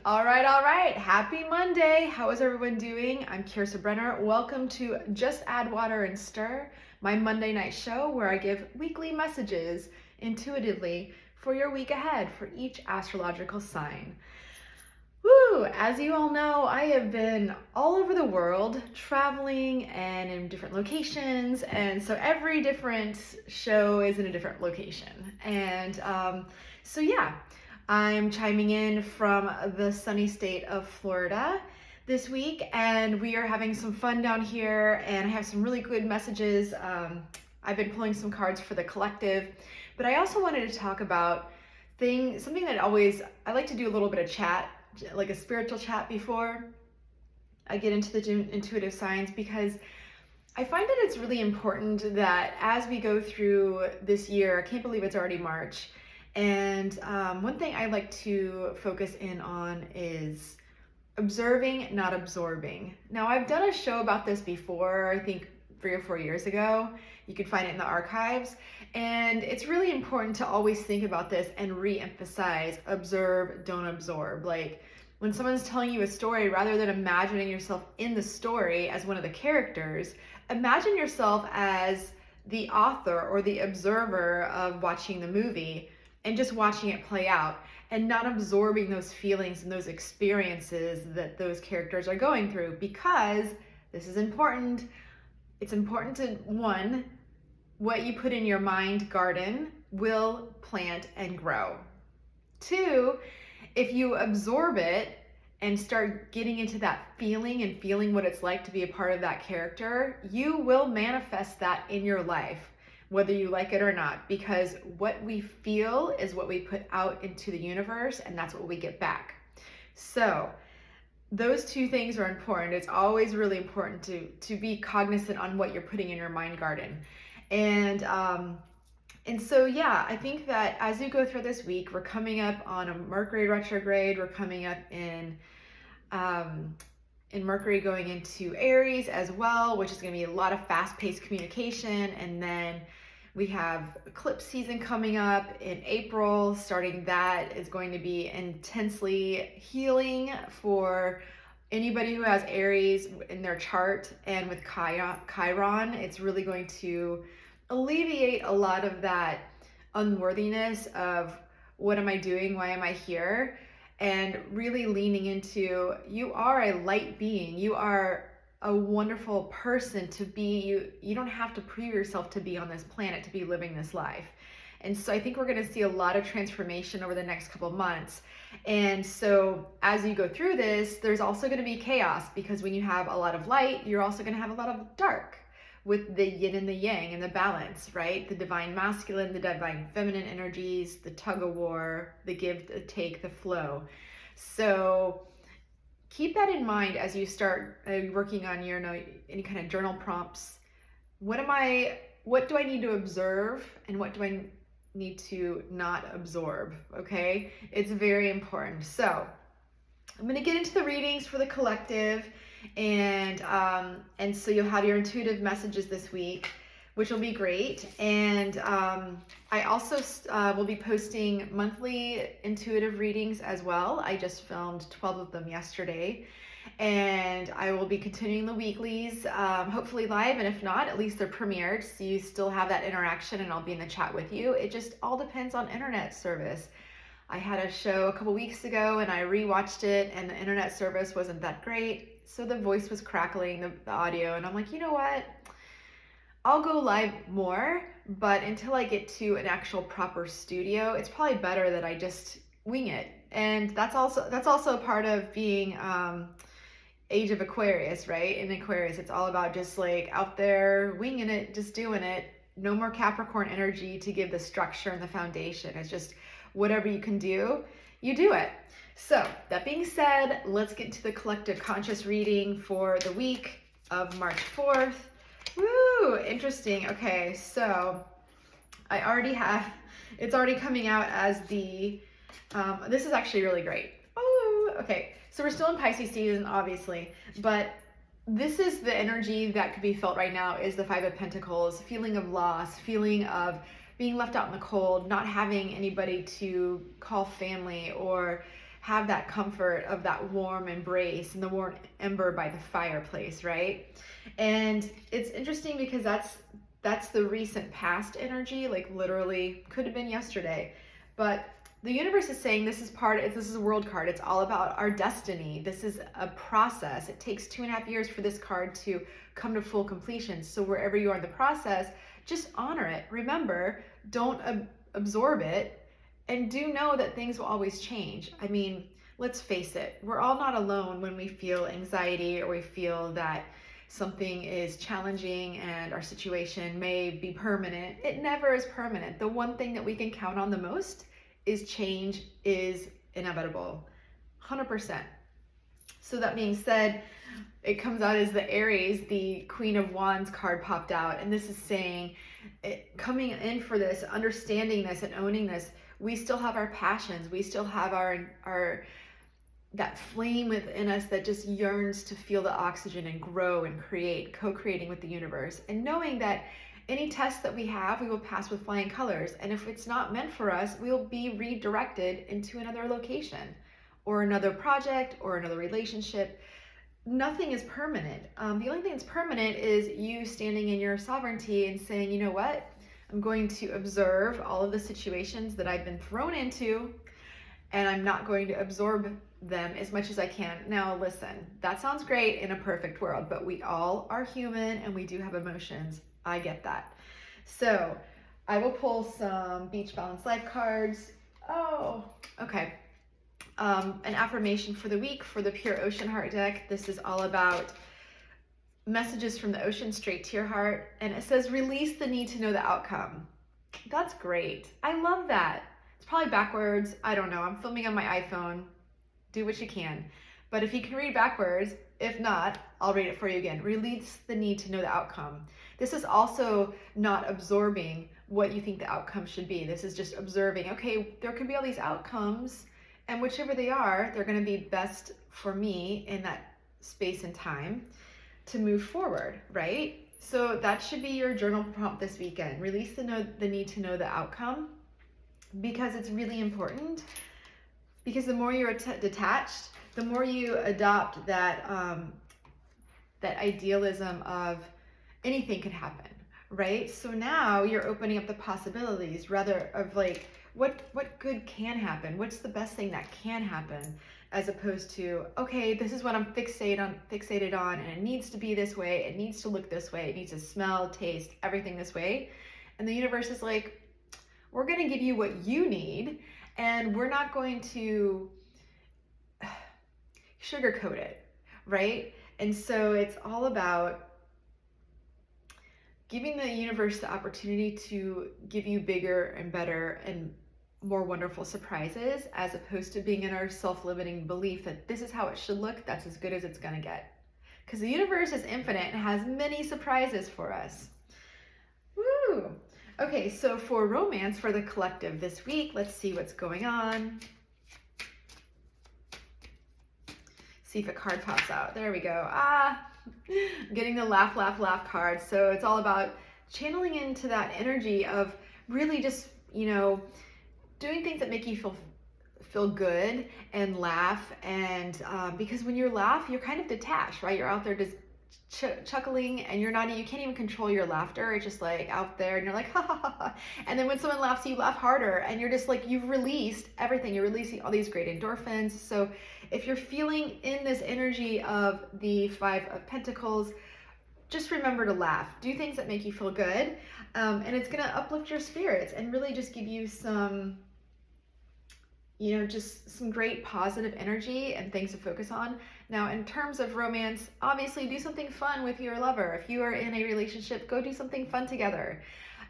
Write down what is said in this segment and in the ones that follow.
All right, all right. Happy Monday. How is everyone doing? I'm Kirsta Brenner. Welcome to Just Add Water and Stir, my Monday night show where I give weekly messages intuitively for your week ahead for each astrological sign. Woo! As you all know, I have been all over the world traveling and in different locations, and so every different show is in a different location. I'm chiming in from the sunny state of Florida this week, and we are having some fun down here, and I have some really good messages. I've been pulling some cards for the collective, but I also wanted to talk about something that I like to do a little bit of chat, like a spiritual chat before I get into the intuitive signs, because I find that it's really important that as we go through this year, I can't believe it's already March, and one thing I like to focus in on is observing, not absorbing. Now, I've done a show about this before, I think 3 or 4 years ago. You can find it in the archives. And it's really important to always think about this and re-emphasize observe, don't absorb. Like when someone's telling you a story, rather than imagining yourself in the story as one of the characters, imagine yourself as the author or the observer of watching the movie and just watching it play out and not absorbing those feelings and those experiences that those characters are going through, because this is important. It's important to, one, what you put in your mind garden will plant and grow. 2, if you absorb it and start getting into that feeling and feeling what it's like to be a part of that character, you will manifest that in your life, whether you like it or not, because what we feel is what we put out into the universe, and that's what we get back. So those 2 things are important. It's always really important to be cognizant on what you're putting in your mind garden. And so I think that as you go through this week, we're coming up on a Mercury retrograde. We're coming up in Mercury going into Aries as well, which is going to be a lot of fast-paced communication. And then we have eclipse season coming up in April. Starting that is going to be intensely healing for anybody who has Aries in their chart. And with Chiron, it's really going to alleviate a lot of that unworthiness of what am I doing? Why am I here? And really leaning into, you are a light being. You are a wonderful person to be. You don't have to prove yourself to be on this planet, to be living this life. And so I think we're going to see a lot of transformation over the next couple of months. And so as you go through this, there's also going to be chaos, because when you have a lot of light, you're also going to have a lot of dark, with the yin and the yang and the balance, right? The divine masculine, the divine feminine energies, the tug of war, the give, the take, the flow. So keep that in mind as you start working on your any kind of journal prompts. What do I need to observe, and what do I need to not absorb? Okay, it's very important. So I'm going to get into the readings for the collective, and so you'll have your intuitive messages this week, which will be great. And I also will be posting monthly intuitive readings as well. I just filmed 12 of them yesterday, and I will be continuing the weeklies, hopefully live, and if not, at least they're premiered, so you still have that interaction, and I'll be in the chat with you. It just all depends on internet service. I had a show a couple weeks ago, and I rewatched it, and the internet service wasn't that great, so the voice was crackling, the audio, and I'm like, you know what? I'll go live more, but until I get to an actual proper studio, it's probably better that I just wing it. And that's also a part of being age of Aquarius, right? In Aquarius, it's all about just like out there winging it, just doing it. No more Capricorn energy to give the structure and the foundation. It's just whatever you can do, you do it. So that being said, let's get to the collective conscious reading for the week of March 4th. Woo, interesting. Okay, so it's already coming out as this is actually really great. Oh, okay. So we're still in Pisces season, obviously, but this is the energy that could be felt right now, is the 5 of Pentacles, feeling of loss, feeling of being left out in the cold, not having anybody to call family, or have that comfort of that warm embrace and the warm ember by the fireplace, right? And it's interesting because that's the recent past energy, like literally could have been yesterday. But the universe is saying this is a world card. It's all about our destiny. This is a process. It takes 2.5 years for this card to come to full completion. So wherever you are in the process, just honor it. Remember, don't absorb it, and do know that things will always change. I mean, let's face it, we're all not alone when we feel anxiety or we feel that something is challenging and our situation may be permanent. It never is permanent. The one thing that we can count on the most is change is inevitable, 100%. So that being said, it comes out as the Aries, the Queen of Wands card popped out, and this is saying, coming in for this, understanding this and owning this, we still have our passions, we still have our that flame within us that just yearns to feel the oxygen and grow and create, co-creating with the universe, and knowing that any test that we have, we will pass with flying colors. And if it's not meant for us, we'll be redirected into another location or another project or another relationship. Nothing is permanent. The only thing that's permanent is you standing in your sovereignty and saying, you know what? I'm going to observe all of the situations that I've been thrown into, and I'm not going to absorb them as much as I can. Now, listen, that sounds great in a perfect world, but we all are human and we do have emotions. I get that. So I will pull some Beach Balance Life cards. Oh, okay. An affirmation for the week for the Pure Ocean Heart deck. This is all about messages from the ocean straight to your heart. And it says, release the need to know the outcome. That's great. I love that. It's probably backwards. I don't know. I'm filming on my iPhone. Do what you can. But if you can read backwards, if not, I'll read it for you again. Release the need to know the outcome. This is also not absorbing what you think the outcome should be. This is just observing, okay, there can be all these outcomes, and whichever they are, they're going to be best for me in that space and time to move forward, right? So that should be your journal prompt this weekend. Release the need to know the outcome, because it's really important. Because the more you're detached, the more you adopt that that idealism of anything could happen, right? So now you're opening up the possibilities rather of like, what good can happen? What's the best thing that can happen? As opposed to, okay, this is what I'm fixated on, and it needs to be this way, it needs to look this way, it needs to smell, taste, everything this way. And the universe is like, we're gonna give you what you need, and we're not going to sugarcoat it, right? And so it's all about giving the universe the opportunity to give you bigger and better and more wonderful surprises, as opposed to being in our self-limiting belief that this is how it should look, that's as good as it's gonna get. Because the universe is infinite and has many surprises for us. Woo! Okay, so for romance for the collective this week, let's see what's going on. See if a card pops out. There we go. I'm getting the laugh, laugh, laugh card. So it's all about channeling into that energy of really just, doing things that make you feel good and laugh. And because when you laugh, you're kind of detached, right? You're out there just chuckling, and you can't even control your laughter. It's just like out there, and you're like, ha ha ha ha. And then when someone laughs, you laugh harder, and you're just like, you've released everything. You're releasing all these great endorphins. So if you're feeling in this energy of the Five of Pentacles, just remember to laugh. Do things that make you feel good. And it's going to uplift your spirits and really just give you some, just some great positive energy and things to focus on. Now, in terms of romance, obviously do something fun with your lover. If you are in a relationship, go do something fun together.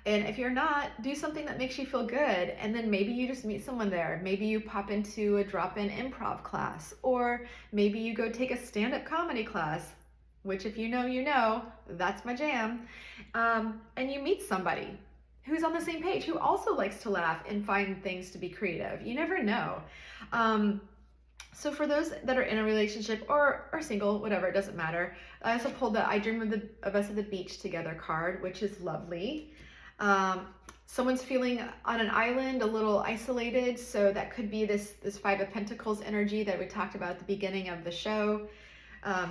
And if you're not, do something that makes you feel good. And then maybe you just meet someone there. Maybe you pop into a drop-in improv class, or maybe you go take a stand-up comedy class, which if you know, that's my jam. And you meet somebody who's on the same page, who also likes to laugh and find things to be creative. You never know. So for those that are in a relationship or single, whatever, it doesn't matter. I also pulled the I Dream of Us at the Beach Together card, which is lovely. Someone's feeling on an island, a little isolated, so that could be this Five of Pentacles energy that we talked about at the beginning of the show.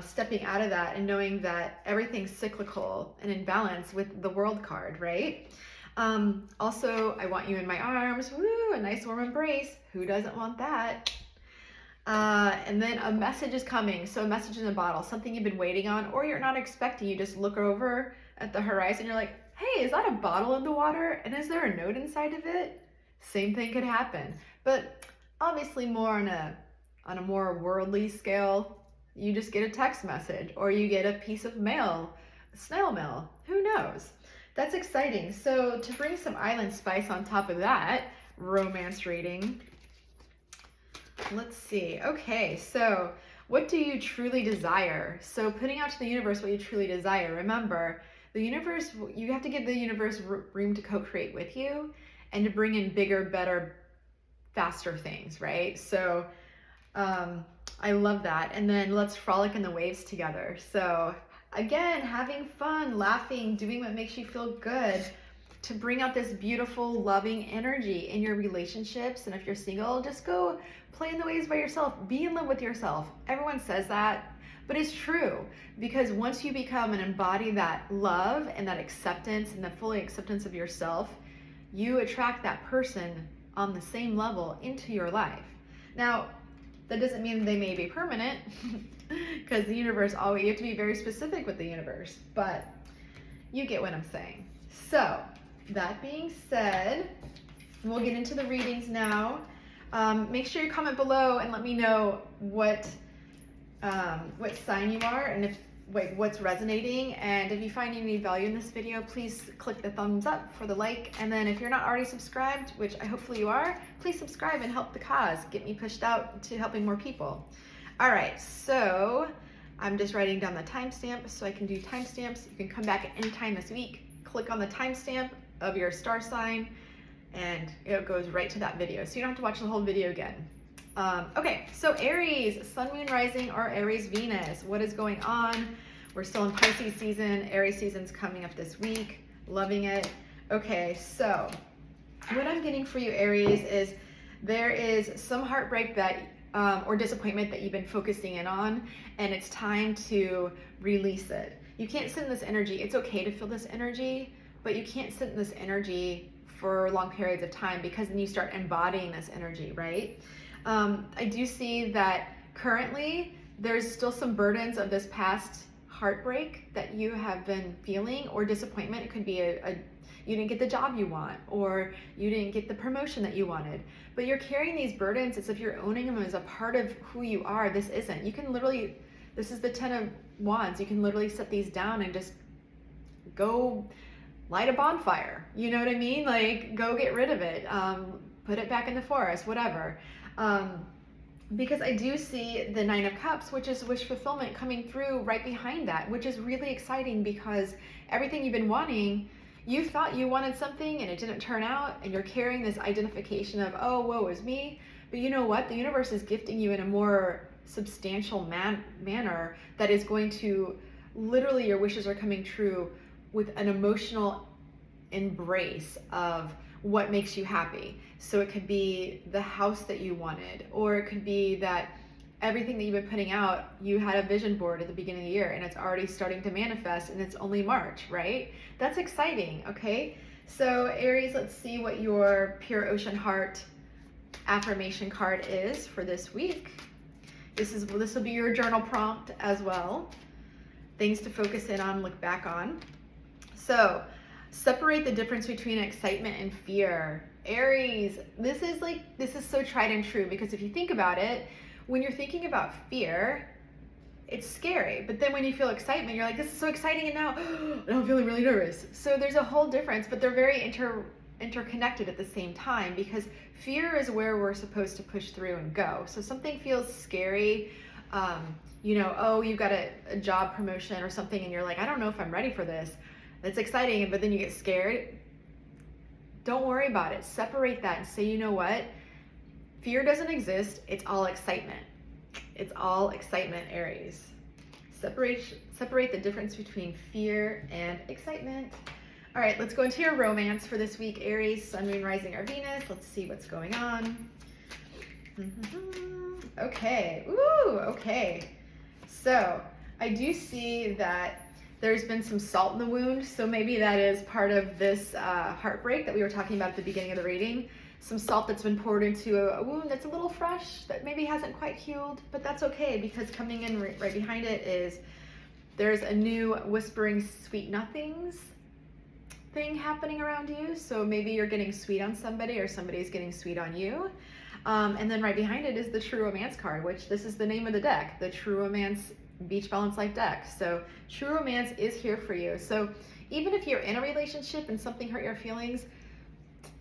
Stepping out of that and knowing that everything's cyclical and in balance with the World card, right? Also, I want you in my arms. Woo, a nice warm embrace. Who doesn't want that? And then a message is coming. So a message in a bottle, something you've been waiting on or you're not expecting. You just look over at the horizon. You're like, hey, is that a bottle in the water? And is there a note inside of it? Same thing could happen. But obviously more on a more worldly scale, you just get a text message or you get a piece of mail, snail mail. Who knows? That's exciting. So to bring some island spice on top of that romance reading, let's see. Okay, so what do you truly desire? So putting out to the universe what you truly desire. Remember, the universe, you have to give the universe room to co-create with you and to bring in bigger, better, faster things, right? So I love that. And then let's frolic in the waves together. So again, having fun, laughing, doing what makes you feel good to bring out this beautiful, loving energy in your relationships. And if you're single, just go play in the waves by yourself. Be in love with yourself. Everyone says that, but it's true, because once you become and embody that love and that acceptance and the full acceptance of yourself, you attract that person on the same level into your life. Now, that doesn't mean they may be permanent, because the universe always, you have to be very specific with the universe, but you get what I'm saying. So that being said, we'll get into the readings now. Make sure you comment below and let me know what sign you are and if what's resonating. And if you find any value in this video, please click the thumbs up for the like. And then if you're not already subscribed, which I hopefully you are, please subscribe and help the cause. Get me pushed out to helping more people. All right, so I'm just writing down the timestamp so I can do timestamps. You can come back at any time this week, click on the timestamp of your star sign, and it goes right to that video. So you don't have to watch the whole video again. Okay, so Aries, Sun, Moon, Rising, or Aries, Venus. What is going on? We're still in Pisces season. Aries season's coming up this week. Loving it. Okay, so what I'm getting for you, Aries, is there is some heartbreak that or disappointment that you've been focusing in on, and it's time to release it. You can't sit in this energy. It's okay to feel this energy, but you can't sit in this energy for long periods of time, because then you start embodying this energy, right? I do see that currently there's still some burdens of this past heartbreak that you have been feeling, or disappointment. It could be you didn't get the job you want, or you didn't get the promotion that you wanted, but you're carrying these burdens as if you're owning them as a part of who you are. This isn't. You can literally, this is the 10 of Wands. You can literally set these down and just go light a bonfire. You know what I mean? Like, go get rid of it. Put it back in the forest, whatever. Because I do see the 9 of Cups, which is wish fulfillment, coming through right behind that, which is really exciting, because everything you've been wanting, you thought you wanted something and it didn't turn out, and you're carrying this identification of, oh, woe is me. But you know what? The universe is gifting you in a more substantial manner that is going to, literally, your wishes are coming true with an emotional embrace of what makes you happy. So it could be the house that you wanted, or it could be that everything that you've been putting out, you had a vision board at the beginning of the year and it's already starting to manifest, and it's only March, right? That's exciting, okay? So Aries, let's see what your Pure Ocean Heart affirmation card is for this week. This will be your journal prompt as well. Things to focus in on, look back on. So, separate the difference between excitement and fear. Aries, this is so tried and true, because if you think about it, when you're thinking about fear, it's scary. But then when you feel excitement, you're like, this is so exciting, and now I'm feeling really nervous. So there's a whole difference, but they're very interconnected at the same time, because fear is where we're supposed to push through and go. So something feels scary, you know, oh, you got a job promotion or something, and you're like, I don't know if I'm ready for this. That's exciting, but then you get scared. Don't worry about it. Separate that and say, you know what? Fear doesn't exist. It's all excitement. It's all excitement, Aries. Separate the difference between fear and excitement. All right, let's go into your romance for this week, Aries, Sun, Moon, Rising, or Venus. Let's see what's going on. Okay, ooh, okay. So I do see that there's been some salt in the wound. So maybe that is part of this heartbreak that we were talking about at the beginning of the reading. Some salt that's been poured into a wound that's a little fresh, that maybe hasn't quite healed, but that's okay, because coming in right behind it is there's a new whispering sweet nothings thing happening around you. So maybe you're getting sweet on somebody, or somebody's getting sweet on you. And then right behind it is the True Romance card, which this is the name of the deck, the True Romance Beach Balance Life deck. So True Romance is here for you. So even if you're in a relationship and something hurt your feelings,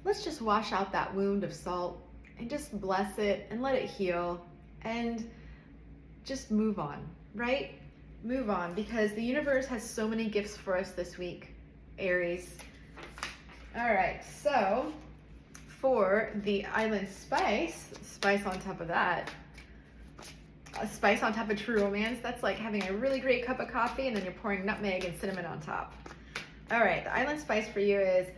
let's just wash out that wound of salt and just bless it and let it heal and just move on, right? Move on, because the universe has so many gifts for us this week, Aries. All right, so for the Island Spice on top of that, a spice on top of True Romance, that's like having a really great cup of coffee and then you're pouring nutmeg and cinnamon on top. All right, the Island Spice for you is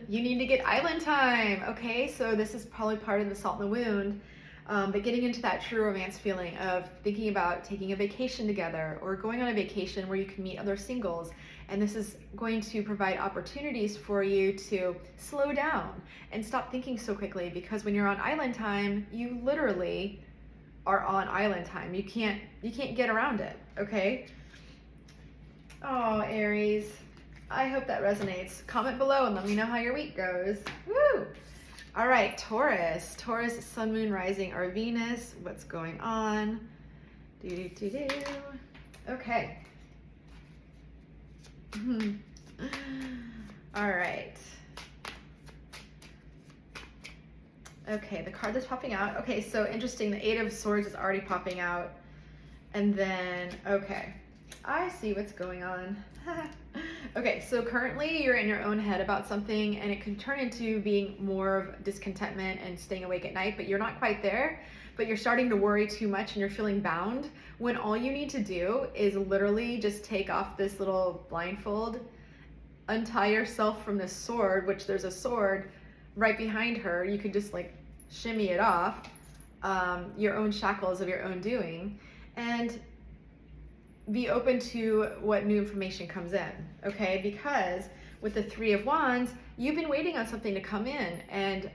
you need to get island time. Okay, so this is probably part of the salt in the wound, but getting into that True Romance feeling of thinking about taking a vacation together, or going on a vacation where you can meet other singles. And this is going to provide opportunities for you to slow down and stop thinking so quickly, because when you're on island time, you literally are on island time. You can't get around it, okay? Oh, Aries, I hope that resonates. Comment below and let me know how your week goes. Woo! All right, Taurus, Sun, Moon, Rising, or Venus. What's going on? Okay. All right. Okay, the card that's popping out. Okay, so interesting. The Eight of Swords is already popping out. And then, okay, I see what's going on. Okay, so currently you're in your own head about something, and it can turn into being more of discontentment and staying awake at night, but you're not quite there. But you're starting to worry too much and you're feeling bound, when all you need to do is literally just take off this little blindfold, untie yourself from this sword, which there's a sword right behind her. You could just like shimmy it off, your own shackles of your own doing, and be open to what new information comes in, okay? Because with the Three of Wands, you've been waiting on something to come in, and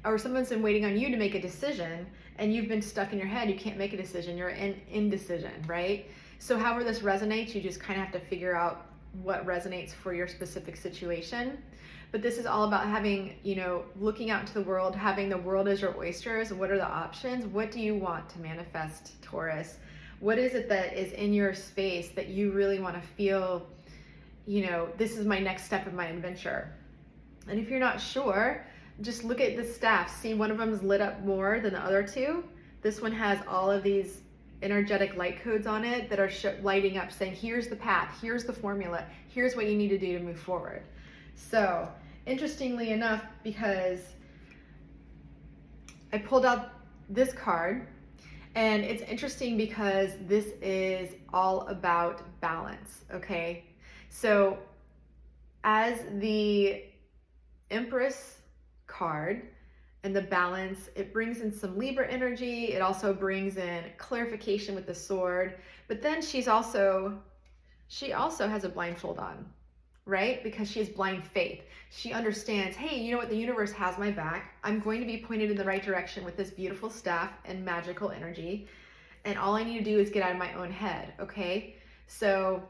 or someone's been waiting on you to make a decision, and you've been stuck in your head. You can't make a decision. You're in indecision, right? So however this resonates, you just kind of have to figure out what resonates for your specific situation. But this is all about having, looking out into the world, having the world as your oysters. What are the options? What do you want to manifest, Taurus? What is it that is in your space that you really want to feel, this is my next step of my adventure? And if you're not sure, just look at the staff. See, one of them is lit up more than the other two. This one has all of these energetic light codes on it that are lighting up, saying, here's the path, here's the formula, here's what you need to do to move forward. So, interestingly enough, because I pulled out this card, and it's interesting because this is all about balance, okay? So, as the Empress card and the balance, it brings in some Libra energy. It also brings in clarification with the sword, but then she also has a blindfold on, right? Because she has blind faith. She understands, hey, you know what? The universe has my back. I'm going to be pointed in the right direction with this beautiful staff and magical energy. And all I need to do is get out of my own head, okay? So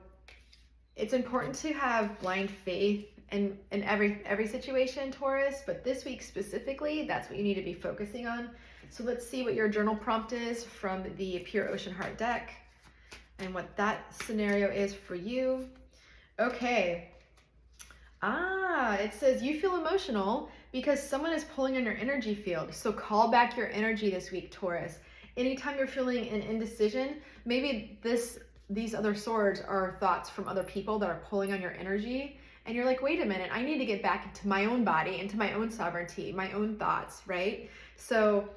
it's important to have blind faith in every situation, Taurus, but this week specifically, that's what you need to be focusing on. So let's see what your journal prompt is from the Pure Ocean Heart deck and what that scenario is for you. Okay. It says you feel emotional because someone is pulling on your energy field. So call back your energy this week, Taurus. Anytime you're feeling an indecision, maybe these other swords are thoughts from other people that are pulling on your energy. And you're like, wait a minute, I need to get back into my own body, into my own sovereignty, my own thoughts, right? So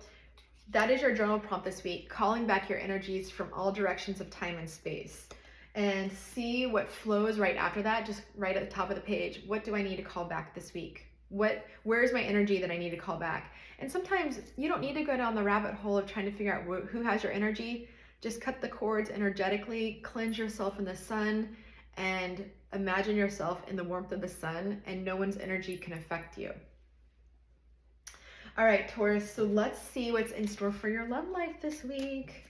that is your journal prompt this week, calling back your energies from all directions of time and space. and see what flows right after that, just right at the top of the page. What do I need to call back this week? Where's my energy that I need to call back? And sometimes you don't need to go down the rabbit hole of trying to figure out who has your energy. Just cut the cords energetically, cleanse yourself in the sun, and imagine yourself in the warmth of the sun, and no one's energy can affect you. All right, Taurus, so let's see what's in store for your love life this week.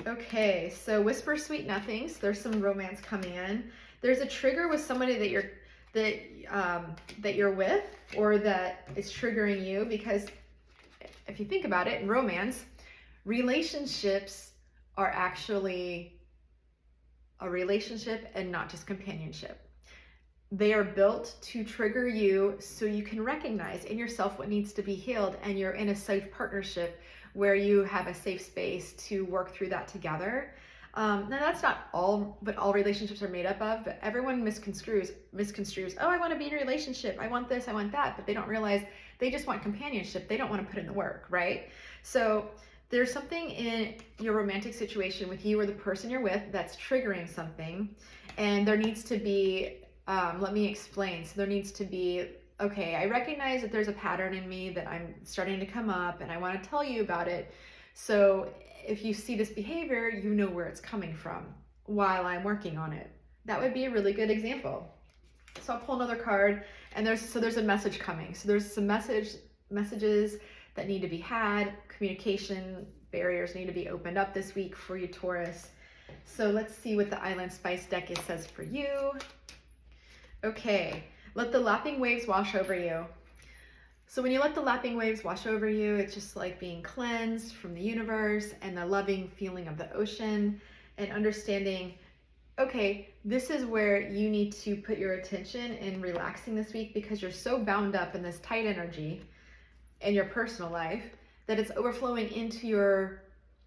Okay, so whisper sweet nothings. There's some romance coming in. There's a trigger with somebody that you're with, or that is triggering you, because if you think about it, in romance, relationships are actually a relationship and not just companionship. They are built to trigger you so you can recognize in yourself what needs to be healed, and you're in a safe partnership where you have a safe space to work through that together. Now that's not all, but all relationships are made up of, but everyone misconstrues, oh, I want to be in a relationship, I want this, I want that, but they don't realize they just want companionship. They don't want to put in the work, right? So there's something in your romantic situation with you or the person you're with that's triggering something, and there needs to be, let me explain. So there needs to be, okay, I recognize that there's a pattern in me that I'm starting to come up, and I want to tell you about it. So if you see this behavior, you know where it's coming from while I'm working on it. That would be a really good example. So I'll pull another card, and there's a message coming. So there's some messages that need to be had. Communication barriers need to be opened up this week for you, Taurus. So let's see what the Island Spice deck says for you. Okay, let the lapping waves wash over you. So when you let the lapping waves wash over you, it's just like being cleansed from the universe and the loving feeling of the ocean, and understanding, okay, this is where you need to put your attention in relaxing this week, because you're so bound up in this tight energy in your personal life that it's overflowing into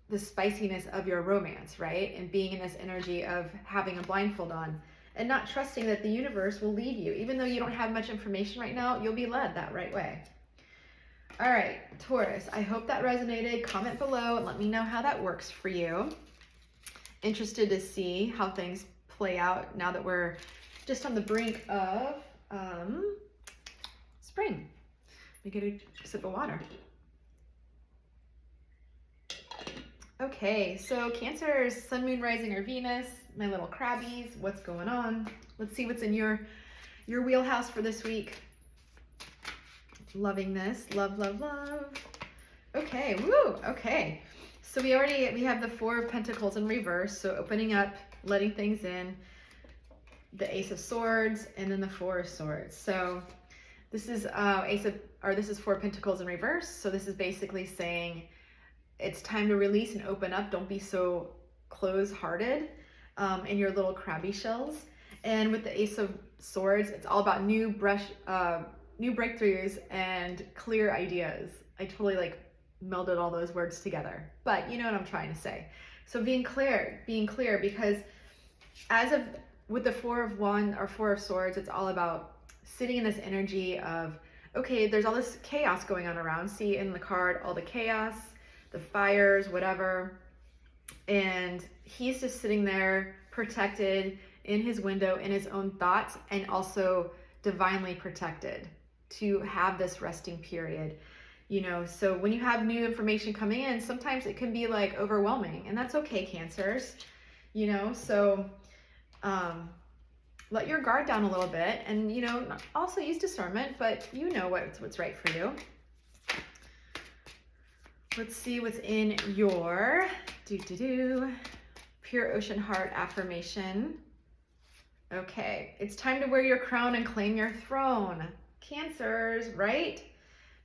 the spiciness of your romance, right? And being in this energy of having a blindfold on and not trusting that the universe will lead you. Even though you don't have much information right now, you'll be led that right way. All right, Taurus, I hope that resonated. Comment below and let me know how that works for you. Interested to see how things play out now that we're just on the brink of spring. Let me get a sip of water. Okay, so Cancers, Sun, Moon, Rising, or Venus, my little crabbies, what's going on? Let's see what's in your wheelhouse for this week. Loving this, love, love, love. Okay, woo, okay. So we have the Four of Pentacles in reverse, so opening up, letting things in, the Ace of Swords, and then the Four of Swords. So this is this is Four of Pentacles in reverse, so this is basically saying it's time to release and open up. Don't be so close-hearted in your little crabby shells. And with the Ace of Swords, it's all about new breakthroughs and clear ideas. I totally melded all those words together, but you know what I'm trying to say. So being clear, because with the Four of Swords, it's all about sitting in this energy of, okay, there's all this chaos going on around. See in the card, all the chaos, the fires, whatever. And he's just sitting there protected in his window, in his own thoughts, and also divinely protected to have this resting period. You know, so when you have new information coming in, sometimes it can be overwhelming, and that's okay, Cancers, you know, so let your guard down a little bit, and, you know, also use discernment, but you know what's right for you. Let's see what's in your Pure Ocean Heart affirmation. Okay, it's time to wear your crown and claim your throne. Cancers, right?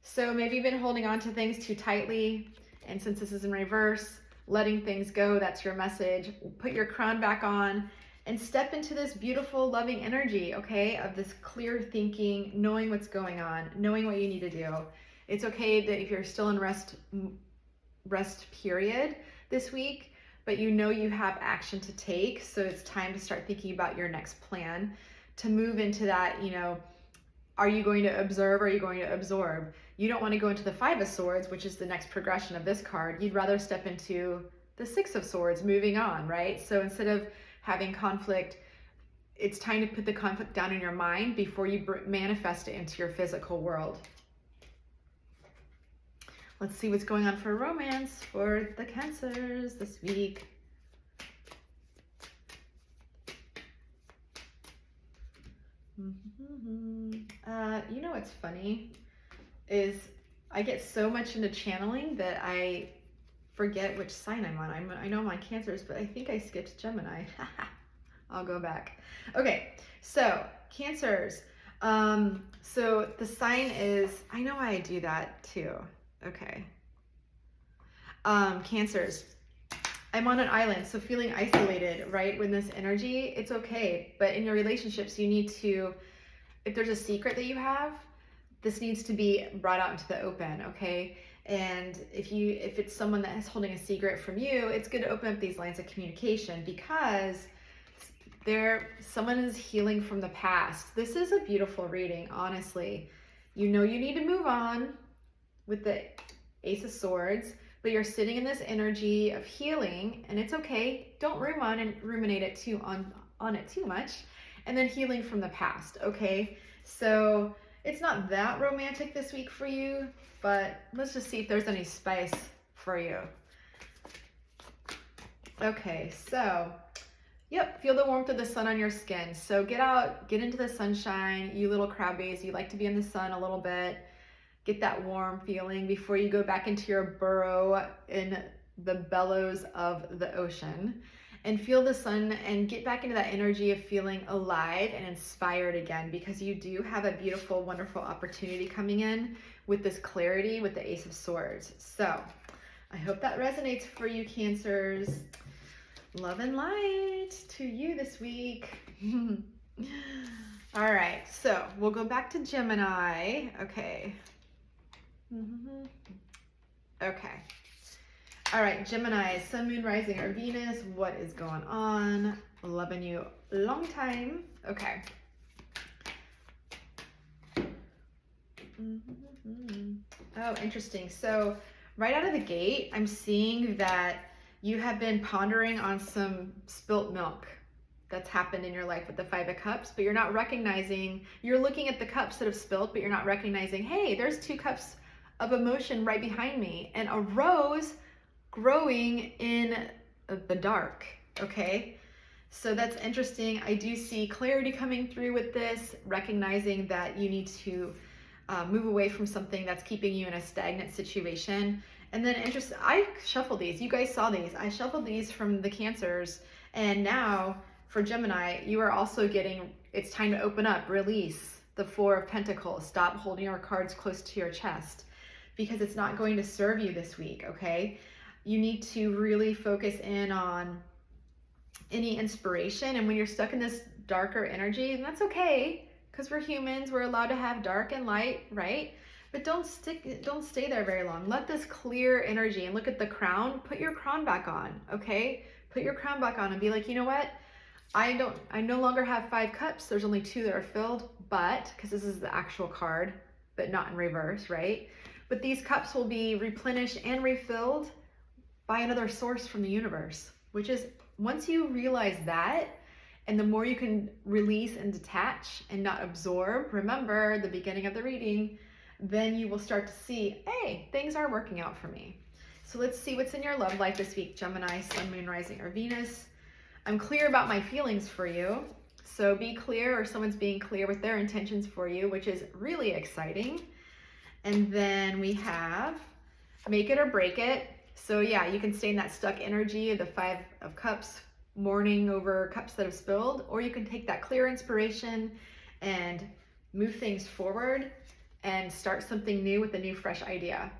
So maybe you've been holding on to things too tightly, and since this is in reverse, letting things go, that's your message. Put your crown back on and step into this beautiful, loving energy, okay, of this clear thinking, knowing what's going on, knowing what you need to do. It's okay that if you're still in rest period this week, but you know you have action to take, so it's time to start thinking about your next plan to move into that, you know, are you going to observe or are you going to absorb? You don't want to go into the Five of Swords, which is the next progression of this card. You'd rather step into the Six of Swords, moving on, right? So instead of having conflict, it's time to put the conflict down in your mind before you manifest it into your physical world. Let's see what's going on for romance for the Cancers this week. You know what's funny is I get so much into channeling that I forget which sign I'm on. I know I'm on Cancers, but I think I skipped Gemini. I'll go back. Okay, so Cancers. So the sign is, I know I do that too. Okay. Cancers. I'm on an island, so feeling isolated, right? When this energy, it's okay. But in your relationships, you need to, if there's a secret that you have, this needs to be brought out into the open, okay? And if it's someone that is holding a secret from you, it's good to open up these lines of communication because someone is healing from the past. This is a beautiful reading, honestly. You know you need to move on with the Ace of Swords, but you're sitting in this energy of healing, and it's okay. Don't ruminate it on it too much, and then healing from the past, okay? So it's not that romantic this week for you, but let's just see if there's any spice for you. Okay, so yep, feel the warmth of the sun on your skin. So get out, get into the sunshine. You little crabbies, you like to be in the sun a little bit. Get that warm feeling before you go back into your burrow in the bellows of the ocean. And feel the sun and get back into that energy of feeling alive and inspired again, because you do have a beautiful, wonderful opportunity coming in with this clarity with the Ace of Swords. So I hope that resonates for you, Cancers. Love and light to you this week. All right, so we'll go back to Gemini. Okay. Okay. All right, Gemini, Sun, Moon, Rising, or Venus. What is going on? Loving you long time. Okay. Oh, interesting. So right out of the gate, I'm seeing that you have been pondering on some spilt milk that's happened in your life with the Five of Cups, but you're not recognizing, you're looking at the cups that have spilt, but you're not recognizing, hey, there's 2 cups of emotion right behind me, and a rose growing in the dark, okay? So that's interesting. I do see clarity coming through with this, recognizing that you need to move away from something that's keeping you in a stagnant situation. And then I shuffled these. You guys saw these. I shuffled these from the Cancers, and now for Gemini, you are also getting, it's time to open up, release the Four of Pentacles. Stop holding your cards close to your chest because it's not going to serve you this week, okay? You need to really focus in on any inspiration. And when you're stuck in this darker energy, and that's okay, because we're humans, we're allowed to have dark and light, right? But don't stay there very long. Let this clear energy, and look at the crown, put your crown back on, okay? Put your crown back on and be like, you know what? I no longer have 5 cups. There's only 2 that are filled, but, because this is the actual card, but not in reverse, right? But these cups will be replenished and refilled by another source from the universe, which is, once you realize that, and the more you can release and detach and not absorb, remember the beginning of the reading, then you will start to see, hey, things are working out for me. So let's see what's in your love life this week, Gemini, Sun, Moon, Rising, or Venus. I'm clear about my feelings for you. So be clear, or someone's being clear with their intentions for you, which is really exciting. And then we have make it or break it. So yeah, you can stay in that stuck energy of the 5 of Cups, mourning over cups that have spilled, or you can take that clear inspiration and move things forward and start something new with a new, fresh idea,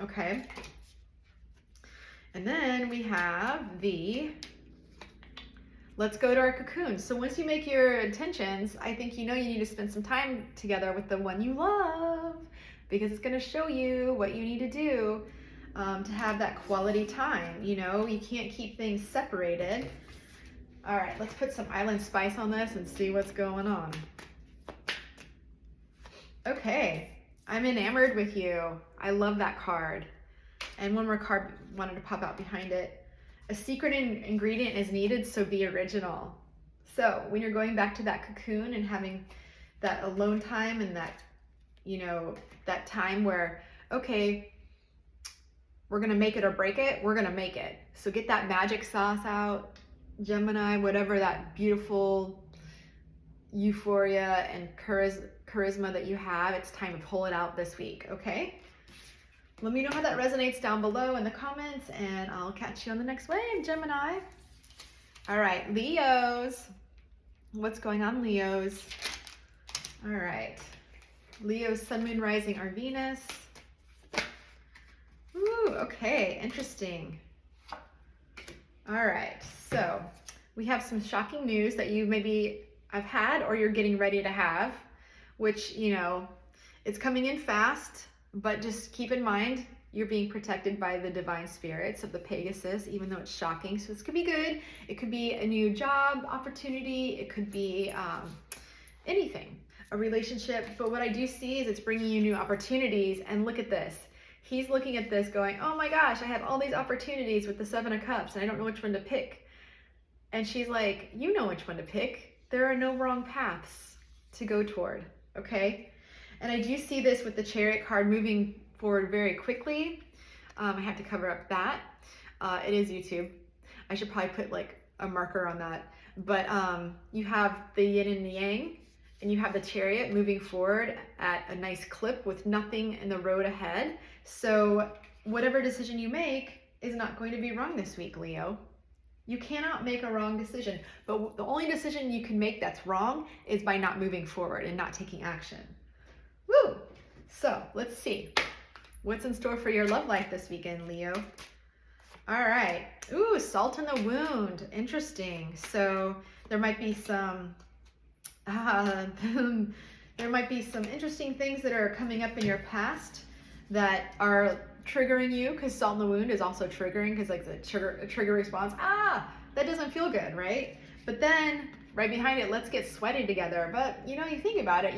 okay? And then we have let's go to our cocoon. So once you make your intentions, I think you need to spend some time together with the one you love, because it's going to show you what you need to do to have that quality time. You can't keep things separated. All right, let's put some island spice on this and see what's going on. Okay, I'm enamored with you. I love that card. And one more card wanted to pop out behind it. A secret ingredient is needed, so be original. So when you're going back to that cocoon and having that alone time and that, you know, that time where, okay, we're going to make it or break it, we're going to make it. So get that magic sauce out, Gemini, whatever that beautiful euphoria and charisma that you have, it's time to pull it out this week, okay? Let me know how that resonates down below in the comments, and I'll catch you on the next wave, Gemini. All right, Leos. What's going on, Leos? All right. Leo's sun, moon, rising, or Venus. Ooh, okay, interesting. All right, so we have some shocking news that you maybe have had or you're getting ready to have, which, you know, it's coming in fast, but just keep in mind you're being protected by the divine spirits of the Pegasus, even though it's shocking. So this could be good. It could be a new job opportunity. It could be anything, a relationship. But what I do see is it's bringing you new opportunities. And look at this. He's looking at this going, oh my gosh, I have all these opportunities with the Seven of Cups and I don't know which one to pick. And she's like, you know which one to pick. There are no wrong paths to go toward, okay? And I do see this with the Chariot card moving forward very quickly. I have to cover up that. It is YouTube. I should probably put like a marker on that. But you have the yin and the yang, and you have the Chariot moving forward at a nice clip with nothing in the road ahead. So whatever decision you make is not going to be wrong this week, Leo. You cannot make a wrong decision, but the only decision you can make that's wrong is by not moving forward and not taking action. Woo! So let's see what's in store for your love life this weekend, Leo. All right. Ooh, salt in the wound. Interesting. So there might be some interesting things that are coming up in your past that are triggering you, because salt in the wound is also triggering, because like the trigger response, that doesn't feel good, right? But then right behind it, let's get sweaty together. But you know, you think about it,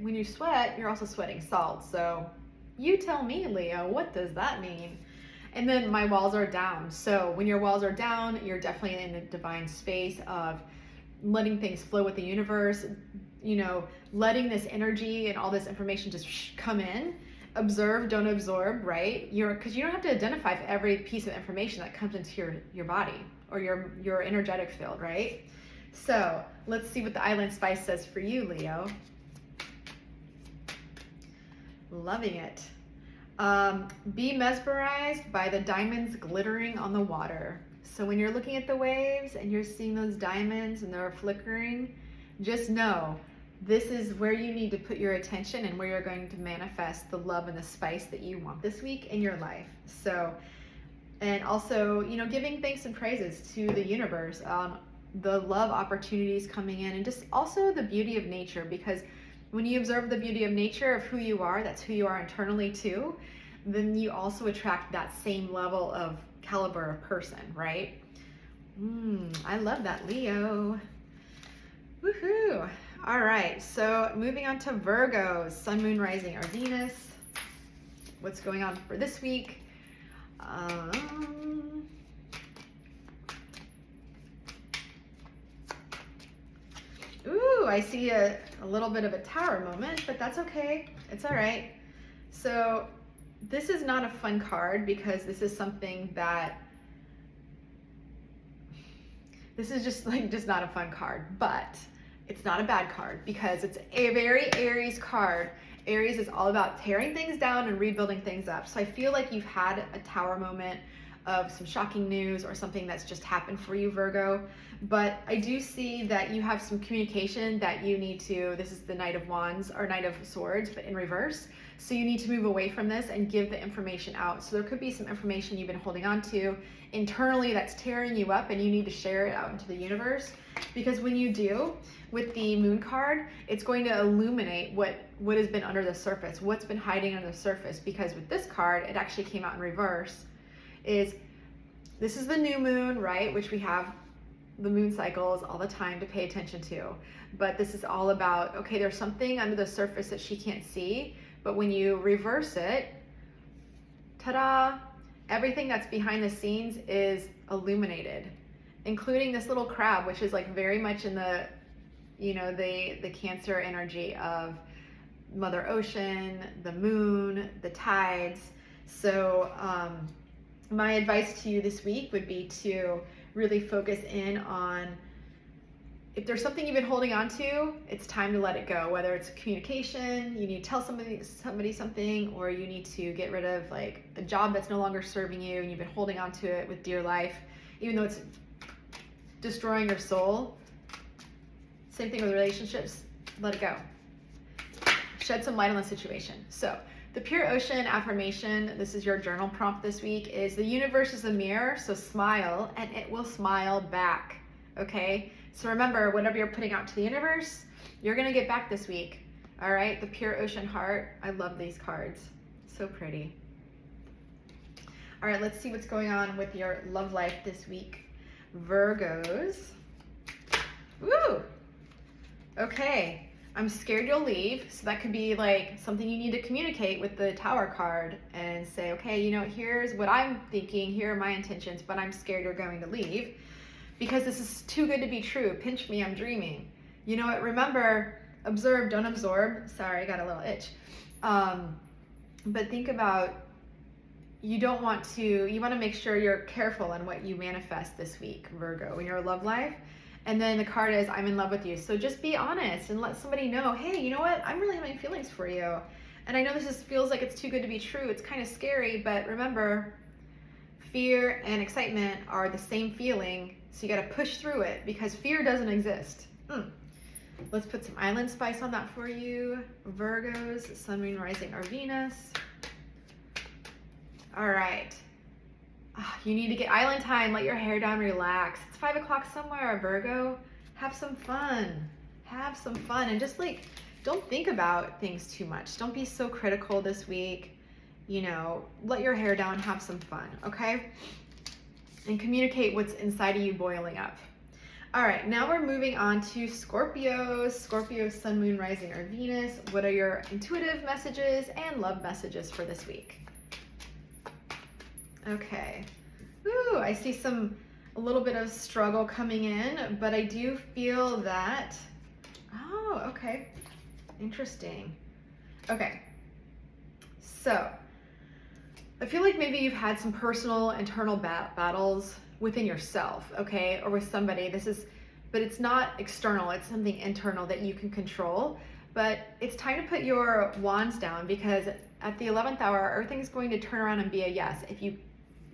when you sweat, you're also sweating salt. So you tell me, Leo, what does that mean? And then my walls are down. So when your walls are down, you're definitely in the divine space of letting things flow with the universe, you know, letting this energy and all this information just come in. Observe, don't absorb, right? Because you don't have to identify with every piece of information that comes into your body or your energetic field, right? So let's see what the Island Spice says for you, Leo. Loving it. Be mesmerized by the diamonds glittering on the water. So when you're looking at the waves and you're seeing those diamonds and they're flickering, just know this is where you need to put your attention and where you're going to manifest the love and the spice that you want this week in your life. So, and also, you know, giving thanks and praises to the universe on the love opportunities coming in, and just also the beauty of nature, because when you observe the beauty of nature of who you are, that's who you are internally too, then you also attract that same level of caliber of person, right? I love that, Leo. Woohoo! All right, so moving on to Virgo, sun, moon, rising, or Venus. What's going on for this week? Ooh, I see a little bit of a tower moment, but that's okay. It's all right. So this is not a fun card, because this is something that, this is just not a fun card, but it's not a bad card, because it's a very Aries card. Aries is all about tearing things down and rebuilding things up. So I feel like you've had a tower moment of some shocking news or something that's just happened for you, Virgo. But I do see that you have some communication that you need to, this is the Knight of Wands or Knight of Swords, but in reverse. So you need to move away from this and give the information out. So there could be some information you've been holding on to internally that's tearing you up, and you need to share it out into the universe. Because when you do, with the Moon card, it's going to illuminate what has been under the surface, what's been hiding under the surface. Because with this card, it actually came out in reverse. This is the new moon, right? Which we have the moon cycles all the time to pay attention to. But this is all about, okay, there's something under the surface that she can't see, but when you reverse it, ta-da, everything that's behind the scenes is illuminated, including this little crab, which is like very much in the, you know, the Cancer energy of Mother Ocean, the moon, the tides. So my advice to you this week would be to really focus in on, if there's something you've been holding on to, it's time to let it go. Whether it's communication, you need to tell somebody something, or you need to get rid of like a job that's no longer serving you and you've been holding on to it with dear life, even though it's destroying your soul. Same thing with relationships, let it go. Shed some light on the situation. So the Pure Ocean affirmation, this is your journal prompt this week, is the universe is a mirror, so smile and it will smile back, okay? So remember, whatever you're putting out to the universe, you're gonna get back this week, all right? The Pure Ocean Heart, I love these cards, so pretty. All right, let's see what's going on with your love life this week. Virgos, woo, okay. I'm scared you'll leave, so that could be like something you need to communicate with the Tower card and say, okay, you know, here's what I'm thinking, here are my intentions, but I'm scared you're going to leave because this is too good to be true. Pinch me, I'm dreaming. You know what, remember, observe, don't absorb. Sorry, I got a little itch. But think about, you want to make sure you're careful on what you manifest this week, Virgo, in your love life. And then the card is, I'm in love with you. So just be honest and let somebody know, hey, you know what? I'm really having feelings for you. And I know this feels like it's too good to be true. It's kind of scary, but remember, fear and excitement are the same feeling. So you got to push through it because fear doesn't exist. Let's put some island spice on that for you. Virgos, Sun, Moon, Rising, or Venus. All right. You need to get island time, let your hair down, relax. It's 5 o'clock somewhere, Virgo. Have some fun. Have some fun. And just like, don't think about things too much. Don't be so critical this week. You know, let your hair down, have some fun, okay? And communicate what's inside of you boiling up. All right, now we're moving on to Scorpios. Scorpio, Sun, Moon, Rising, or Venus. What are your intuitive messages and love messages for this week? Okay. Ooh, I see a little bit of struggle coming in, but I do feel that, oh, okay. Interesting. Okay. So, I feel like maybe you've had some personal internal battles within yourself, okay, or with somebody. But it's not external, it's something internal that you can control. But it's time to put your wands down because at the 11th hour, everything's going to turn around and be a yes if you